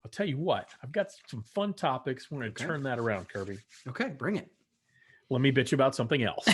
I'll tell you what, I've got some fun topics. We're going to turn that around, Kirby. Okay, bring it. Let me bitch about something else.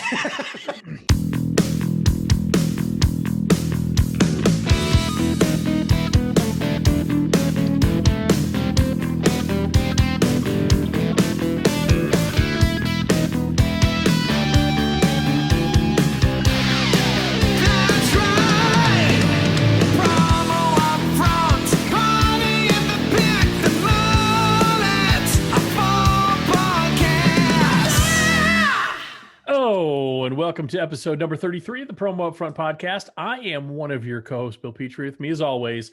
Welcome to episode number 33 of the Promo UPFront Podcast. I am one of your co-hosts, Bill Petrie. With me, as always,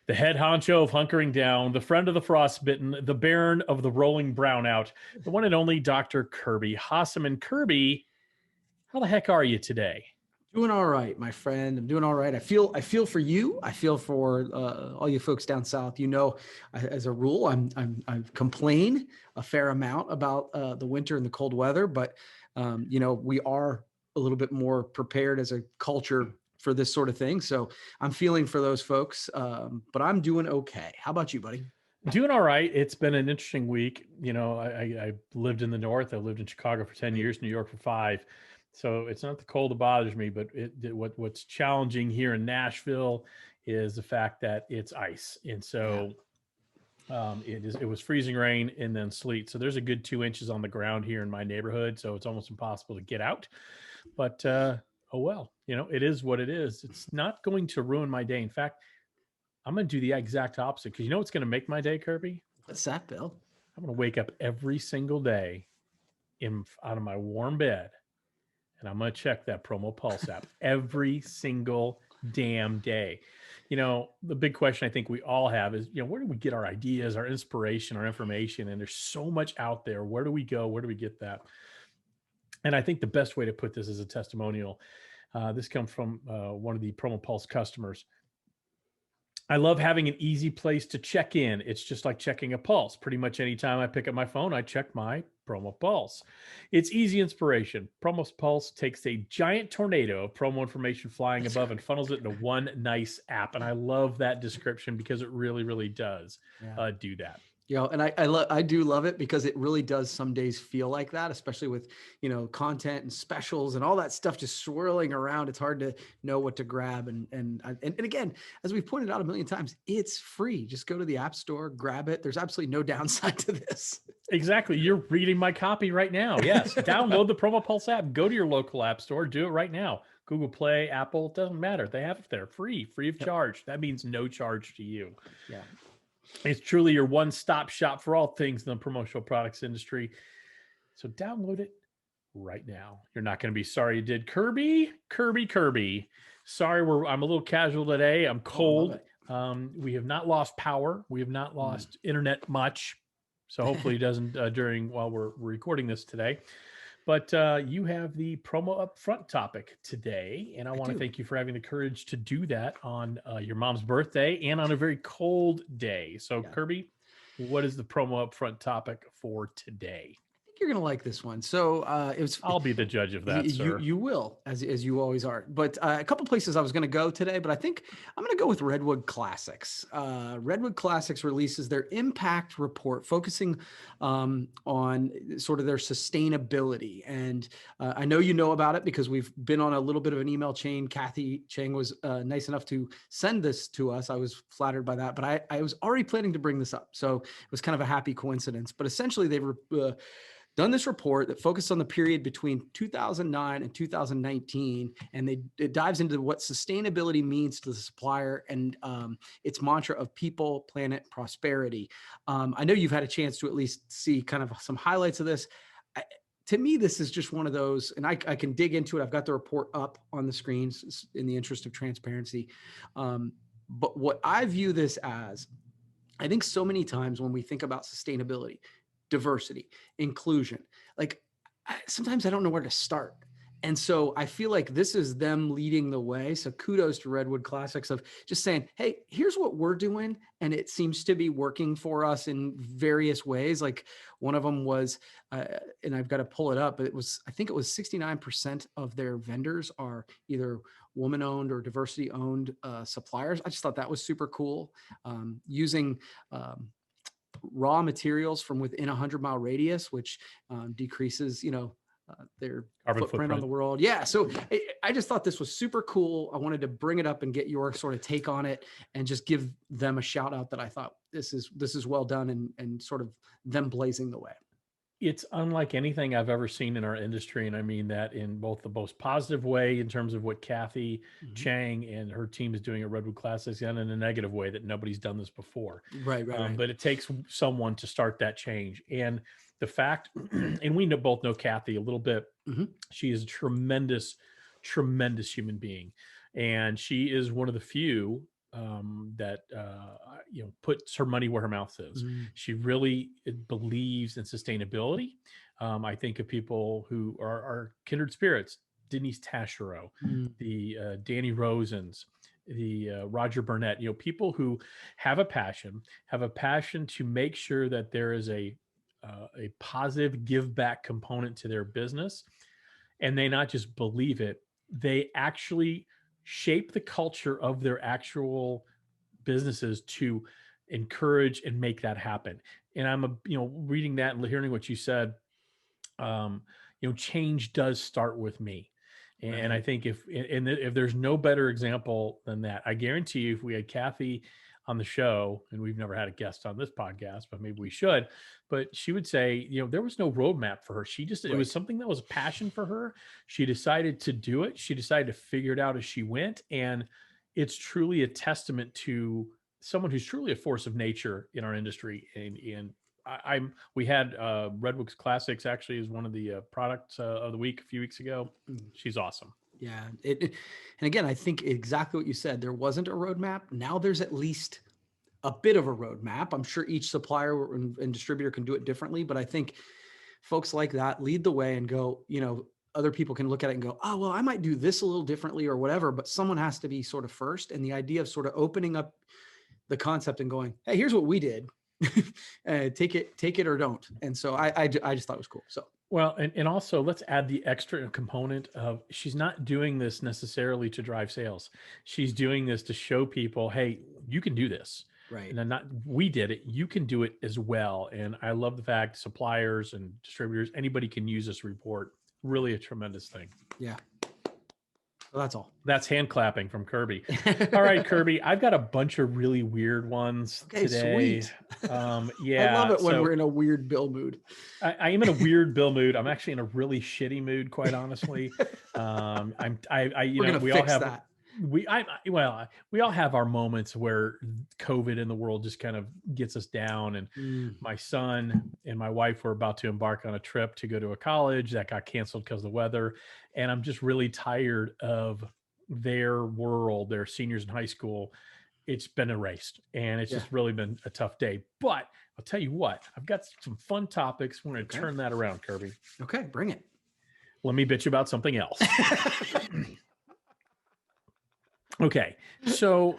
the head honcho of Hunkering Down, the friend of the frostbitten, the baron of the rolling brownout, the one and only Dr. Kirby Hasseman. Kirby, how the heck are you today? Doing all right, my friend. I'm doing all right. I feel for you. I feel for all you folks down south. You know, as a rule, I complain a fair amount about the winter and the cold weather, but you know, we are a little bit more prepared as a culture for this sort of thing. So I'm feeling for those folks, but I'm doing okay. How about you, buddy? Doing all right. It's been an interesting week. You know, I lived in the North. I lived in Chicago for 10 years, New York for 5. So it's not the cold that bothers me, but what's challenging here in Nashville is the fact that it's ice. And so it was freezing rain and then sleet. So there's a good 2 inches on the ground here in my neighborhood. So it's almost impossible to get out. But oh well, you know, it is what it is. It's not going to ruin my day. In fact, I'm going to do the exact opposite, because you know what's going to make my day, Kirby? What's that, Bill? I'm going to wake up every single day out of my warm bed, and I'm going to check that Promo Pulse app every single damn day. You know, the big question I think we all have is, you know, where do we get our ideas, our inspiration, our information? And there's so much out there. Where do we go? Where do we get that? And I think the best way to put this is a testimonial. This comes from one of the Promo Pulse customers. I love having an easy place to check in. It's just like checking a pulse. Pretty much anytime I pick up my phone, I check my Promo Pulse. It's easy inspiration. Promo Pulse takes a giant tornado of promo information flying above and funnels it into one nice app. And I love that description because it really, really does do that. You know, and I do love it because it really does some days feel like that, especially with, you know, content and specials and all that stuff just swirling around. It's hard to know what to grab. And again, as we've pointed out a million times, it's free. Just go to the App Store, grab it. There's absolutely no downside to this. Exactly. You're reading my copy right now. Yes. Download the Promo Pulse app. Go to your local app store. Do it right now. Google Play, Apple, it doesn't matter. They have it there free of charge. That means no charge to you. Yeah. It's truly your one-stop shop for all things in the promotional products industry. So download it right now. You're not going to be sorry you did. Kirby. Sorry, I'm a little casual today. I'm cold. We have not lost power. We have not lost internet much. So hopefully it doesn't while we're recording this today. But you have the Promo UPFront topic today, and I want to thank you for having the courage to do that on your mom's birthday and on a very cold day. So, Kirby, what is the Promo UPFront topic for today? You're going to like this one. So I'll be the judge of that, sir. You will, as you always are. But a couple places I was going to go today, but I think I'm going to go with Redwood Classics. Redwood Classics releases their impact report, focusing on sort of their sustainability. And I know you know about it because we've been on a little bit of an email chain. Kathy Chang was nice enough to send this to us. I was flattered by that, but I was already planning to bring this up. So it was kind of a happy coincidence. But essentially, they were done this report that focused on the period between 2009 and 2019, and it dives into what sustainability means to the supplier and its mantra of people, planet, prosperity. I know you've had a chance to at least see kind of some highlights of this. To me, this is just one of those, and I can dig into it. I've got the report up on the screens in the interest of transparency. But what I view this as, I think so many times when we think about sustainability, diversity, inclusion, like sometimes I don't know where to start. And so I feel like this is them leading the way. So kudos to Redwood Classics of just saying, hey, here's what we're doing. And it seems to be working for us in various ways. Like one of them was, and I've got to pull it up, but I think it was 69% of their vendors are either woman-owned or diversity-owned suppliers. I just thought that was super cool. Using raw materials from within a 100-mile radius, which decreases, their Carbon footprint on the world. Yeah. So I just thought this was super cool. I wanted to bring it up and get your sort of take on it and just give them a shout out that I thought this is well done and sort of them blazing the way. It's unlike anything I've ever seen in our industry. And I mean that in both the most positive way in terms of what Kathy Chang and her team is doing at Redwood Classics, and in a negative way that nobody's done this before. Right. But it takes someone to start that change. And the fact, and we both know Kathy a little bit, she is a tremendous, tremendous human being. And she is one of the few that puts her money where her mouth is. She really believes in sustainability. I think of people who are kindred spirits: Denise Taschereau, the Danny Rosens, the Roger Burnett. People who have a passion to make sure that there is a positive give back component to their business, and they not just believe it, they actually shape the culture of their actual businesses to encourage and make that happen. And I'm reading that and hearing what you said, change does start with me. And I think if there's no better example than that, I guarantee you, if we had Kathy on the show, and we've never had a guest on this podcast, but maybe we should, but she would say, there was no roadmap for her. She just, it was something that was a passion for her. She decided to do it. She decided to figure it out as she went. And it's truly a testament to someone who's truly a force of nature in our industry. And we had Redwood Classics actually as one of the products of the week a few weeks ago. She's awesome. Yeah. And again, I think exactly what you said. There wasn't a roadmap. Now there's at least a bit of a roadmap. I'm sure each supplier and distributor can do it differently, but I think folks like that lead the way and go, other people can look at it and go, oh, well, I might do this a little differently or whatever, but someone has to be sort of first. And the idea of sort of opening up the concept and going, hey, here's what we did. Take it or don't. And so I just thought it was cool. So. Well, and also let's add the extra component of she's not doing this necessarily to drive sales. She's doing this to show people, hey, you can do this. Right. And we did it. You can do it as well. And I love the fact suppliers and distributors, anybody can use this report. Really a tremendous thing. Yeah. Well, that's all. That's hand clapping from Kirby. All right, Kirby, I've got a bunch of really weird ones today. Sweet. Yeah. I love it when we're in a weird bill mood. I am in a weird bill mood. I'm actually in a really shitty mood, quite honestly. We all have that. We all have our moments where COVID in the world just kind of gets us down. And my son and my wife were about to embark on a trip to go to a college that got canceled because of the weather. And I'm just really tired of their world, their seniors in high school. It's been erased, and it's just really been a tough day. But I'll tell you what, I've got some fun topics. We're going to turn that around, Kirby. Okay, bring it. Let me bitch about something else. Okay, so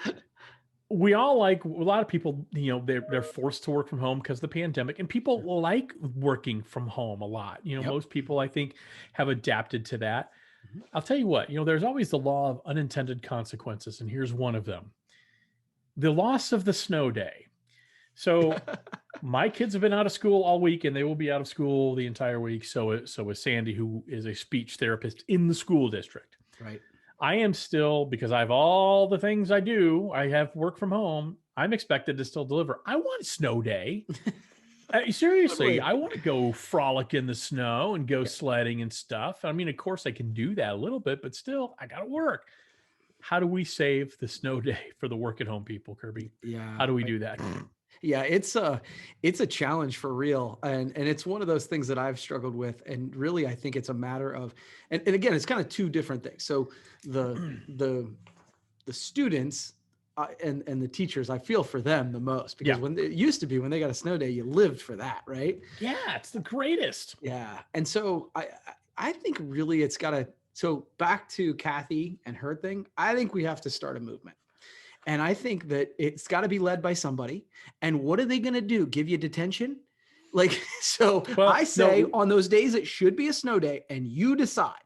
we all like, a lot of people, they're forced to work from home because of the pandemic, and people like working from home a lot. Most people, I think, have adapted to that. I'll tell you what, there's always the law of unintended consequences, and here's one of them: the loss of the snow day. So my kids have been out of school all week, and they will be out of school the entire week. So is Sandy, who is a speech therapist in the school district. Right. I am still, because I have all the things I do, I have work from home, I'm expected to still deliver. I want a snow day. Seriously, I want to go frolic in the snow and go sledding and stuff. I mean, of course I can do that a little bit, but still I got to work. How do we save the snow day for the work at home people, Kirby? Yeah. How do we do that? Yeah, it's a challenge for real. And it's one of those things that I've struggled with. And really, I think it's a matter of, and again, it's kind of two different things. So the students and the teachers, I feel for them the most, because when it used to be, when they got a snow day, you lived for that, right? Yeah, it's the greatest. Yeah. And so I think really it's got to, so back to Kathy and her thing, I think we have to start a movement. And I think that it's got to be led by somebody. And what are they going to do? Give you detention? I say on those days, it should be a snow day, and you decide,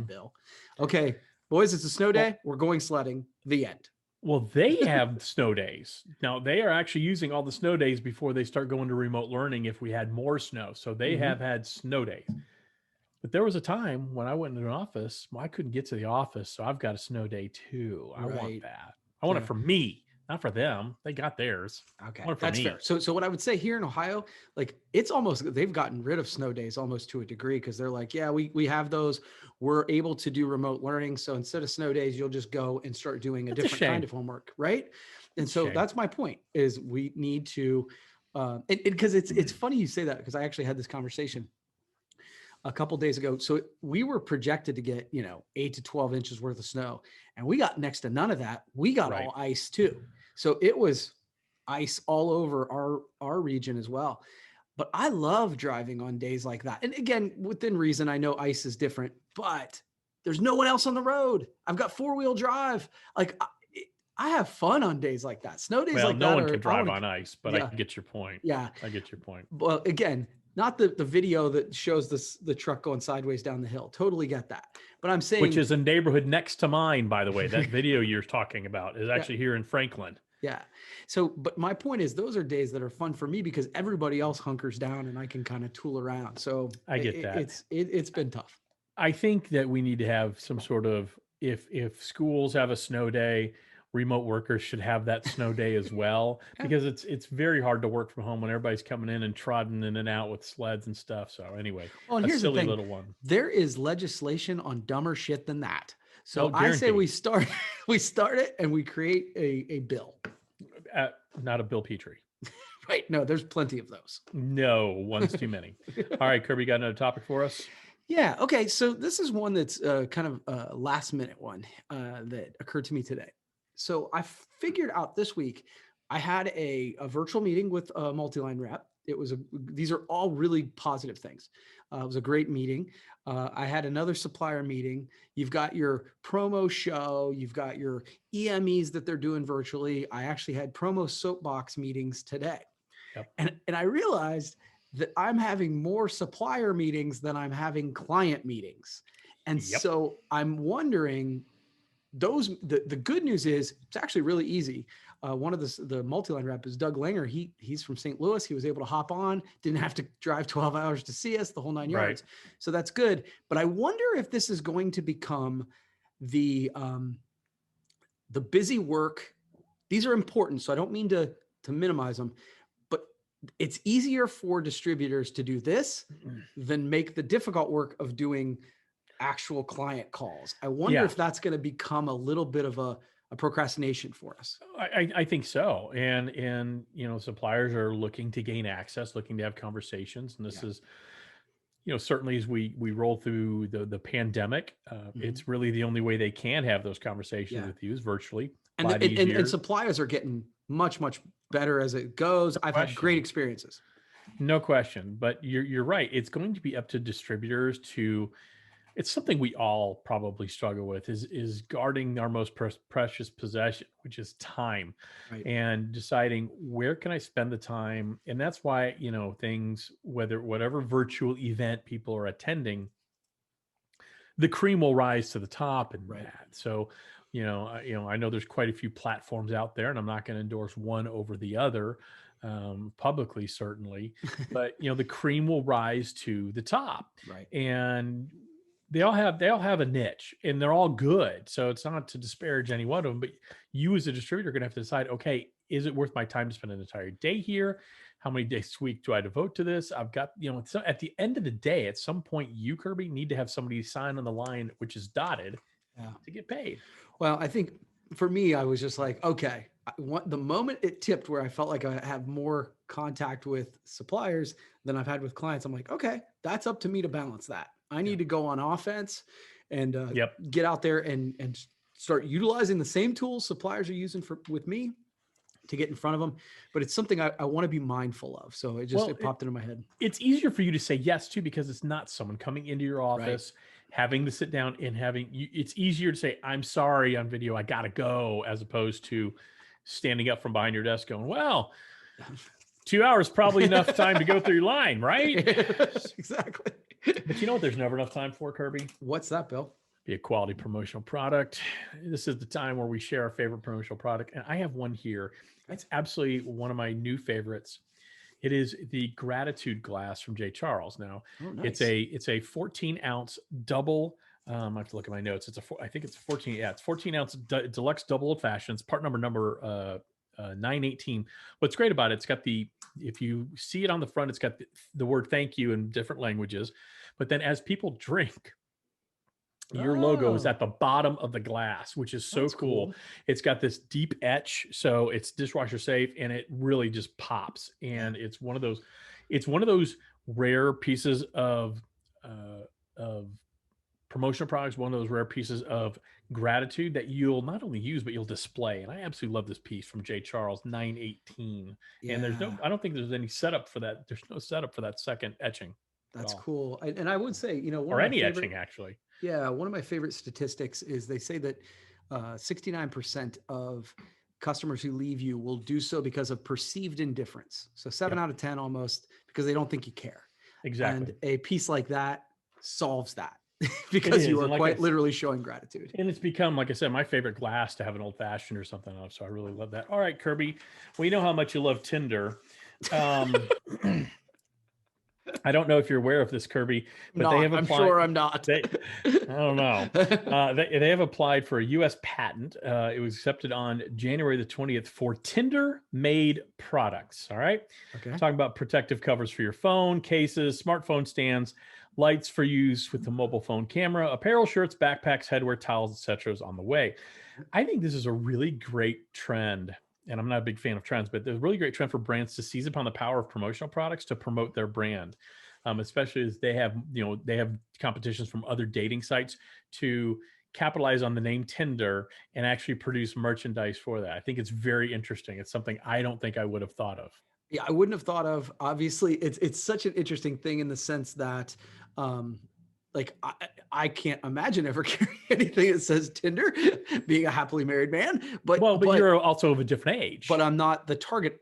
Bill. Okay, boys, it's a snow day. We're going sledding. The end. Well, they have snow days. Now they are actually using all the snow days before they start going to remote learning if we had more snow. So they Mhm. have had snow days. But there was a time when I went into an office, I couldn't get to the office. So I've got a snow day too. I want Right. that. I want it Yeah. for me, not for them. They got theirs. I Okay, want it for that's fair. me. So what I would say here in Ohio, like it's almost they've gotten rid of snow days almost to a degree because they're like, yeah, we have those. We're able to do remote learning. So instead of snow days, you'll just go and start doing a That's a different kind shame. of homework, right? And It's a so shame. that's my point is we need to because it's funny you say that because I actually had this conversation a couple days ago. So we were projected to get, 8 to 12 inches worth of snow, and we got next to none of that. We got Right. all ice too. So it was ice all over our region as well. But I love driving on days like that. And again, within reason, I know ice is different, but there's no one else on the road. I've got four-wheel drive. Like I have fun on days like that. Snow days Well, like no that one can are I drive want on to ice, but I yeah, get your point. yeah. I get your point. Well, again, not the video that shows the truck going sideways down the hill. Totally get that. But I'm saying Which is a neighborhood next to mine, by the way. That video you're talking about is yeah, actually here in Franklin. yeah. So, but my point is those are days that are fun for me because everybody else hunkers down and I can kind of tool around. So I get that. it's been tough. I think that we need to have some sort of if schools have a snow day, remote workers should have that snow day as well Yeah. because it's very hard to work from home when everybody's coming in and trotting in and out with sleds and stuff. So anyway, Well, and a here's the silly thing. little one. There is legislation on dumber shit than that. So No I say guarantee. we start it and we create a bill. Not a Bill Petrie. Right. No, there's plenty of those. No, one's too many. All right, Kirby, got another topic for us? Yeah. Okay. So this is one that's kind of a last minute one that occurred to me today. So I figured out this week I had a virtual meeting with a multi-line rep. These are all really positive things. It was a great meeting. I had another supplier meeting. You've got your promo show. You've got your EMEs that they're doing virtually. I actually had promo soapbox meetings today. Yep. And I realized that I'm having more supplier meetings than I'm having client meetings. And Yep. so I'm wondering the good news is it's actually really easy. One of the multi-line rep is Doug Langer. He's from St. Louis. He was able to hop on, didn't have to drive 12 hours to see us, the whole 9 yards. Right. So that's good. But I wonder if this is going to become the busy work. These are important, so I don't mean to minimize them, but it's easier for distributors to do this than make the difficult work of doing actual client calls. I wonder if that's going to become a little bit of a procrastination for us. I think so. And suppliers are looking to gain access, looking to have conversations. And this is, certainly as we roll through the pandemic, it's really the only way they can have those conversations with you is virtually. And suppliers are getting much, much better as it goes. I've had great experiences. No question. But you're right. It's going to be up to distributors to, it's something we all probably struggle with is guarding our most precious possession, which is time, and deciding where can I spend the time. And that's why, things, whatever virtual event people are attending, the cream will rise to the top and that. So, I know there's quite a few platforms out there and I'm not going to endorse one over the other publicly, certainly, but the cream will rise to the top. Right. And they all have a niche and they're all good. So it's not to disparage any one of them, but you as a distributor are going to have to decide, okay, is it worth my time to spend an entire day here? How many days a week do I devote to this? I've got, at the end of the day, at some point you, Kirby, need to have somebody sign on the line, which is dotted to get paid. Well, I think for me, I was just like, okay, the moment it tipped where I felt like I have more contact with suppliers than I've had with clients, I'm like, okay, that's up to me to balance that. I need to go on offense and get out there and start utilizing the same tools suppliers are using with me to get in front of them. But it's something I want to be mindful of. So it popped into my head. It's easier for you to say yes too, because it's not someone coming into your office, having to sit down and it's easier to say, I'm sorry on video, I got to go, as opposed to standing up from behind your desk going, well, 2 hours, probably enough time to go through your line, right? Exactly. But you know what there's never enough time for, Kirby? What's that, Bill? be a quality promotional product. This is the time where we share our favorite promotional product. And I have one here. It's absolutely one of my new favorites. It is the gratitude glass from J. Charles. Now, Oh, nice. it's a 14 ounce double. I have to look at my notes. I think it's 14. Yeah, it's 14 ounce deluxe double old fashioned. It's part number 918. What's great about it, it's got if you see it on the front, it's got the word thank you in different languages. But then as people drink, your logo is at the bottom of the glass, which is so cool. It's got this deep etch, so it's dishwasher safe, and it really just pops. And it's one of those rare pieces of promotional products, one of those rare pieces of gratitude that you'll not only use but you'll display. And I absolutely love this piece from J. Charles 918. And I don't think there's any setup for that. There's no setup for that second etching. That's cool. And I would say, or any etching actually. Yeah, one of my favorite statistics is they say that 69% of customers who leave you will do so because of perceived indifference. So 7 out of 10 almost, because they don't think you care. Exactly. And a piece like that solves that because you are quite literally showing gratitude. And it's become, like I said, my favorite glass to have an old fashioned or something of. So I really love that. All right, Kirby, we know how much you love Tinder. I don't know if you're aware of this, Kirby, but they have applied. I'm sure I'm not. I don't know. They have applied for a U.S. patent. It was accepted on January the 20th for Tinder-made products. All right. Okay. Talking about protective covers for your phone, cases, smartphone stands, lights for use with the mobile phone camera, apparel, shirts, backpacks, headwear, towels, etc. is on the way. I think this is a really great trend. And I'm not a big fan of trends, but there's a really great trend for brands to seize upon the power of promotional products to promote their brand, especially as they have competitions from other dating sites to capitalize on the name Tinder and actually produce merchandise for that. I think it's very interesting. It's something I don't think I would have thought of. Yeah, I wouldn't have thought of. Obviously, it's such an interesting thing in the sense that I can't imagine ever carrying anything that says Tinder, being a happily married man. But you're also of a different age. But I'm not the target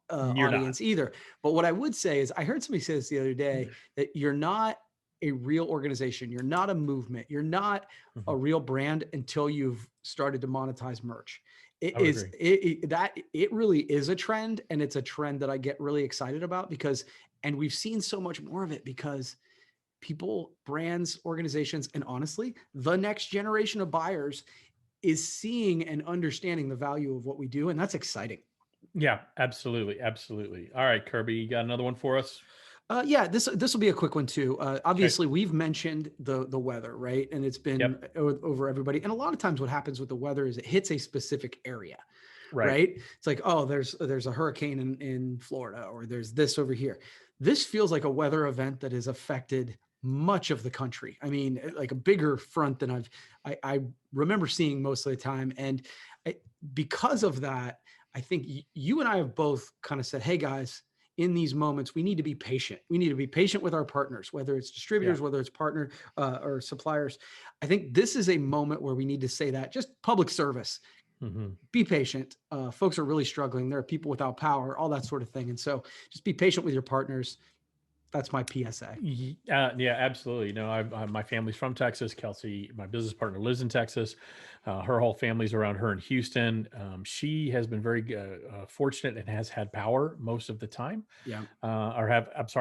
audience either. But what I would say is, I heard somebody say this the other day, that you're not a real organization. You're not a movement. You're not a real brand until you've started to monetize merch. It really is a trend, and it's a trend that I get really excited about and we've seen so much more of it because people, brands, organizations, and honestly, the next generation of buyers is seeing and understanding the value of what we do. And that's exciting. Yeah, absolutely. Absolutely. All right, Kirby, you got another one for us? This will be a quick one too. Obviously, we've mentioned the weather, right? And it's been over everybody. And a lot of times what happens with the weather is it hits a specific area, right? It's like, oh, there's a hurricane in Florida, or there's this over here. This feels like a weather event that has affected much of the country. I mean, like a bigger front than I remember seeing most of the time. And because of that, I think you and I have both kind of said, hey guys, in these moments, we need to be patient. We need to be patient with our partners, whether it's distributors, whether it's partner or suppliers. I think this is a moment where we need to say that, just public service. Be patient. Folks are really struggling. There are people without power, all that sort of thing. And so just be patient with your partners. That's my PSA. Yeah, absolutely. My family's from Texas. Kelsey, my business partner, lives in Texas. Her whole family's around her in Houston. She has been very fortunate and has had power most of the time. Yeah.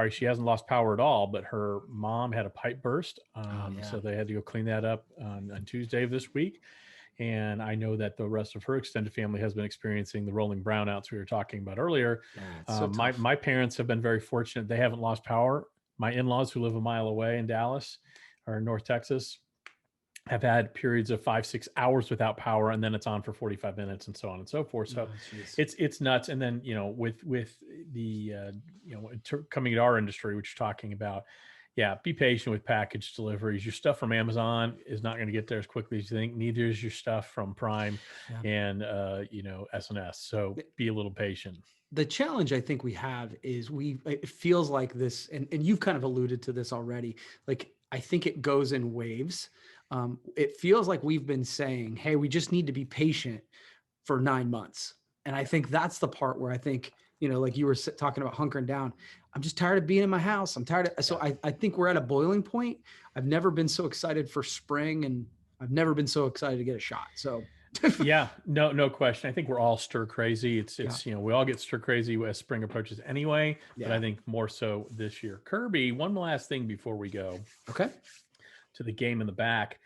She hasn't lost power at all, but her mom had a pipe burst. So they had to go clean that up on Tuesday of this week. And I know that the rest of her extended family has been experiencing the rolling brownouts we were talking about earlier. My parents have been very fortunate. They haven't lost power. My in-laws, who live a mile away in Dallas or in North Texas, have had periods of 5-6 hours without power, and then it's on for 45 minutes and so on and so forth. So it's nuts. And then, with the, coming to our industry, which you're talking about, be patient with package deliveries. Your stuff from Amazon is not going to get there as quickly as you think. Neither is your stuff from Prime and, S&S. So be a little patient. The challenge I think we have is it feels like this, and you've kind of alluded to this already. Like, I think it goes in waves. It feels like we've been saying, hey, we just need to be patient for 9 months. And I think that's the part where I think, like you were talking about hunkering down. I'm just tired of being in my house. I'm tired of, so I think we're at a boiling point. I've never been so excited for spring and I've never been so excited to get a shot. So Yeah, no question. I think we're all stir crazy. It's Yeah. we all get stir crazy as spring approaches anyway, but Yeah. I think more so this year. Kirby, one last thing before we go Okay. to the game in the back.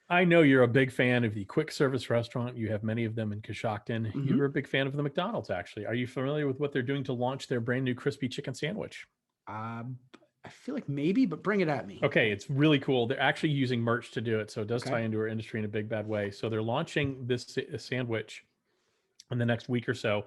I know you're a big fan of the quick service restaurant. You have many of them in Coshocton. hmm You're a big fan of the McDonald's, actually. Are you familiar with what they're doing to launch their brand new crispy chicken sandwich? I feel like maybe, but bring it at me. Okay, it's really cool. They're actually using merch to do it, so it does Okay. tie into our industry in a big bad way. So they're launching this sandwich in the next week or so,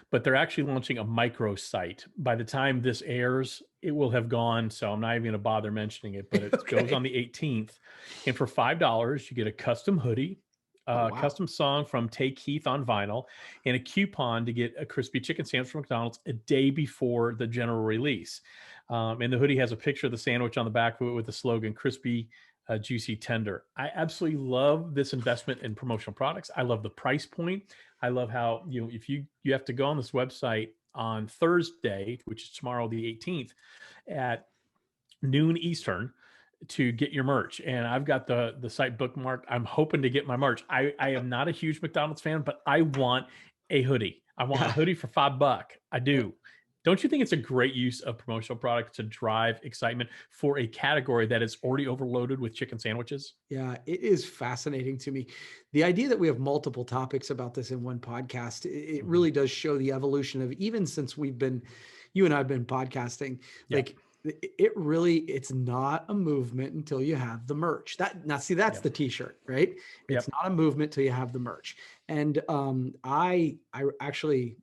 but they're actually launching a micro site. By the time this airs, it will have gone. So I'm not even going to bother mentioning it, but it Okay. goes on the 18th. And for $5, you get a custom hoodie, Oh, a wow. custom song from Take Keith on vinyl, and a coupon to get a crispy chicken sandwich from McDonald's a day before the general release. And the hoodie has a picture of the sandwich on the back of it with the slogan "Crispy, Juicy, Tender." I absolutely love this investment in promotional products. I love the price point. I love how if you have to go on this website on Thursday, which is tomorrow, the 18th, at noon Eastern, to get your merch. And I've got the site bookmarked. I'm hoping to get my merch. I am not a huge McDonald's fan, but I want a hoodie. I want a hoodie for $5. I do. Don't you think it's a great use of promotional products to drive excitement for a category that is already overloaded with chicken sandwiches? Yeah, it is fascinating to me. The idea that we have multiple topics about this in one podcast, it Mhm. really does show the evolution of even since you and I have been podcasting, Yeah. like it really, it's not a movement until you have the merch. That's Yep. the t-shirt, right? It's Yep. not a movement till you have the merch. And I actually,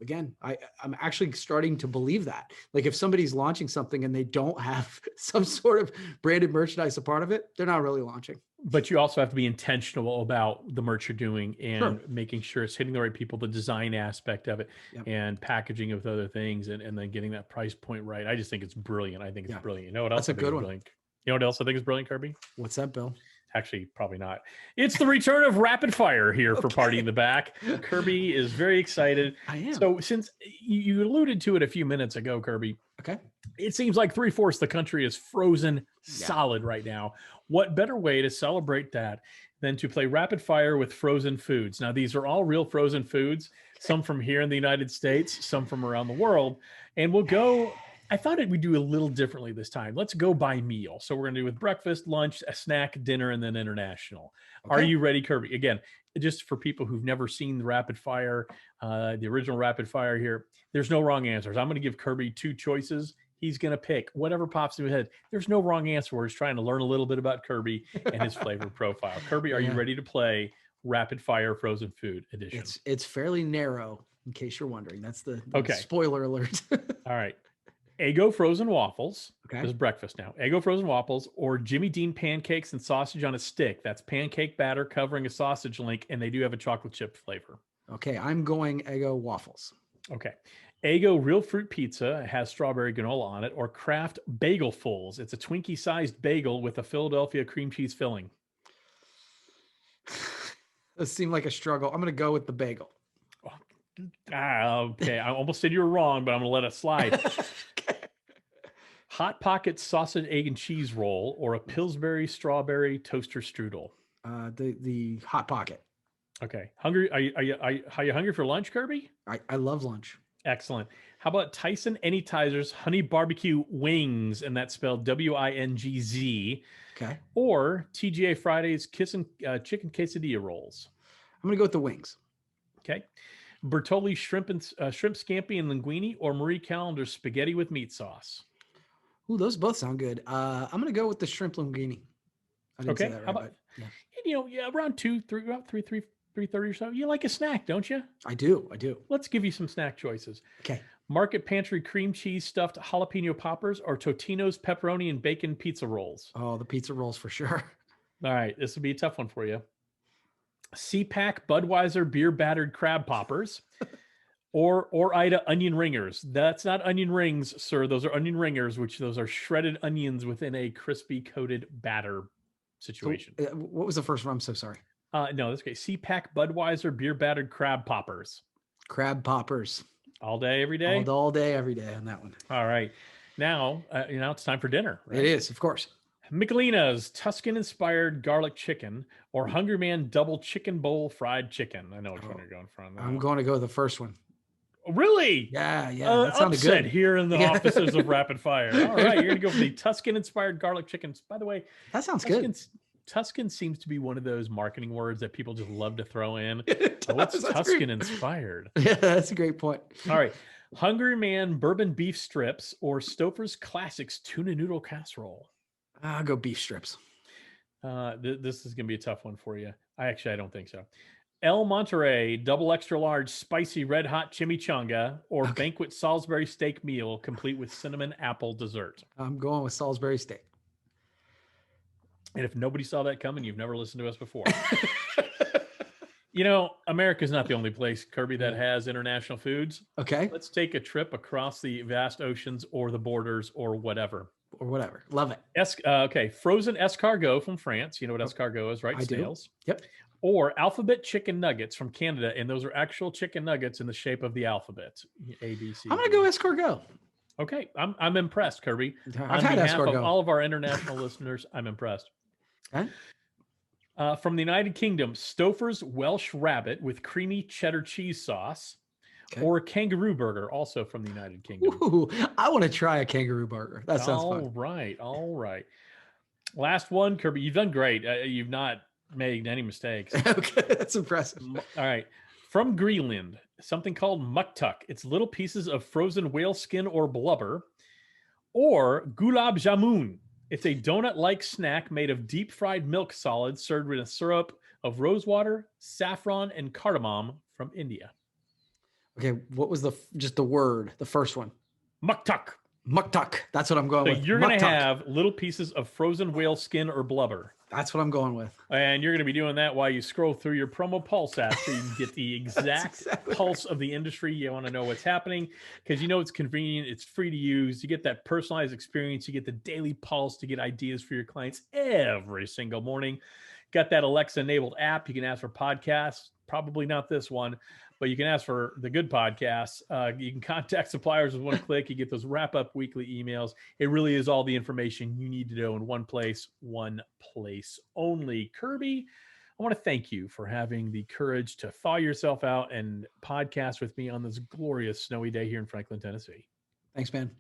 again, I'm actually starting to believe that. Like if somebody's launching something and they don't have some sort of branded merchandise a part of it, they're not really launching. But you also have to be intentional about the merch you're doing Sure. and making sure it's hitting the right people, the design aspect of it, Yep. and packaging with other things, and then getting that price point right. I just think it's brilliant. I think it's Yeah. brilliant. You know what That's else a I think good is one. brilliant? You know what else I think is brilliant, Kirby? What's that, Bill? Actually, probably not. It's the return of Rapid Fire here for Party in the Back. Kirby is very excited. I am. So, since you alluded to it a few minutes ago, Kirby, Okay. it seems like 3/4 of the country is frozen solid right now. What better way to celebrate that than to play rapid fire with frozen foods? Now, these are all real frozen foods, some from here in the United States, some from around the world. And we'll go, I thought we'd do a little differently this time. Let's go by meal. So we're going to do with breakfast, lunch, a snack, dinner, and then international. Are Okay. you ready, Kirby? Again, just for people who've never seen the rapid fire, the original rapid fire here, there's no wrong answers. I'm going to give Kirby two choices. He's going to pick whatever pops in his head. There's no wrong answer. We're just trying to learn a little bit about Kirby and his flavor profile. Kirby, are you Yeah. ready to play rapid fire frozen food edition? It's fairly narrow, in case you're wondering. That's the Okay. spoiler alert. All right. Eggo frozen waffles. Okay. This is breakfast now. Eggo frozen waffles or Jimmy Dean pancakes and sausage on a stick. That's pancake batter covering a sausage link, and they do have a chocolate chip flavor. Okay, I'm going Eggo waffles. Okay. Eggo real fruit pizza has strawberry granola on it, or Kraft bagel fulls. It's a Twinkie-sized bagel with a Philadelphia cream cheese filling. This seemed like a struggle. I'm going to go with the bagel. Okay. I almost said you were wrong, but I'm going to let it slide. Hot Pocket sausage, egg, and cheese roll, or a Pillsbury strawberry toaster strudel. The Hot Pocket. Okay. Hungry? Are you hungry for lunch, Kirby? I love lunch. Excellent. How about Tyson Anytizers honey barbecue wings, and that's spelled WINGZ, Okay. or TGA Fridays chicken quesadilla rolls? I'm going to go with the wings. Okay. Bertolli shrimp scampi and linguine, or Marie Callender's spaghetti with meat sauce? Ooh, those both sound good. I'm going to go with the shrimp linguine. I didn't say Okay. that right, How about but yeah. around 3:30 or so. You like a snack, don't you? I do. Let's give you some snack choices. Okay. Market Pantry cream cheese stuffed jalapeno poppers, or Totino's pepperoni and bacon pizza rolls? Oh, the pizza rolls for sure. All right, this will be a tough one for you. CPAC Budweiser beer battered crab poppers, or Ida onion ringers. That's not onion rings, sir. Those are onion ringers, those are shredded onions within a crispy coated batter situation. So, what was the first one? I'm so sorry. No, that's okay. CPAC Budweiser beer battered crab poppers. Crab poppers. All day, every day? All day, every day on that one. All right. Now, it's time for dinner. Right? It is, of course. Michelina's Tuscan-inspired garlic chicken or Hungry Man double chicken bowl fried chicken. I know which one you're going for on that. I'm going to go with the first one. Really? Yeah, that sounded upset good. here in the Yeah. offices of Rapid Fire. All right, you're going to go for the Tuscan-inspired garlic chickens. By the way, That sounds good. Tuscan seems to be one of those marketing words that people just love to throw in. It Oh, it's does, that's Tuscan-inspired. Yeah, that's a great point. All right. Hungry Man bourbon beef strips or Stouffer's Classics tuna noodle casserole. I'll go beef strips. This is going to be a tough one for you. I don't think so. El Monterey double extra large spicy red hot chimichanga or banquet Salisbury steak meal complete with cinnamon apple dessert. I'm going with Salisbury steak. And if nobody saw that coming, you've never listened to us before. America's not the only place, Kirby, that has international foods. Okay. Let's take a trip across the vast oceans or the borders or whatever. Love it. Okay. Frozen escargot from France. You know what escargot is, right? I Snails. Do. Yep. Or alphabet chicken nuggets from Canada. And those are actual chicken nuggets in the shape of the alphabet. A, B, C. I'm going to go escargot. Okay. I'm impressed, Kirby. I've had escargot. Of all of our international listeners, I'm impressed. Okay. From the United Kingdom, Stouffer's Welsh Rabbit with creamy cheddar cheese sauce. Okay. Or kangaroo burger, also from the United Kingdom. Ooh, I want to try a kangaroo burger. That sounds fun. All right. Last one, Kirby. You've done great. You've not made any mistakes. Okay, that's impressive. All right. From Greenland, something called muktuk. It's little pieces of frozen whale skin or blubber. Or gulab jamun. It's a donut-like snack made of deep-fried milk solids served with a syrup of rosewater, saffron, and cardamom from India. Okay, what was the word, the first one? Muktuk. Muktuk. That's what I'm going with. You're going to have little pieces of frozen whale skin or blubber. That's what I'm going with. And you're going to be doing that while you scroll through your Promo Pulse app so you can get the exact pulse of the industry. You want to know what's happening because it's convenient. It's free to use. You get that personalized experience. You get the daily pulse to get ideas for your clients every single morning. Got that Alexa-enabled app. You can ask for podcasts. Probably not this one, but you can ask for the good podcasts. You can contact suppliers with one click. You get those wrap-up weekly emails. It really is all the information you need to know in one place only. Kirby, I want to thank you for having the courage to thaw yourself out and podcast with me on this glorious snowy day here in Franklin, Tennessee. Thanks, man.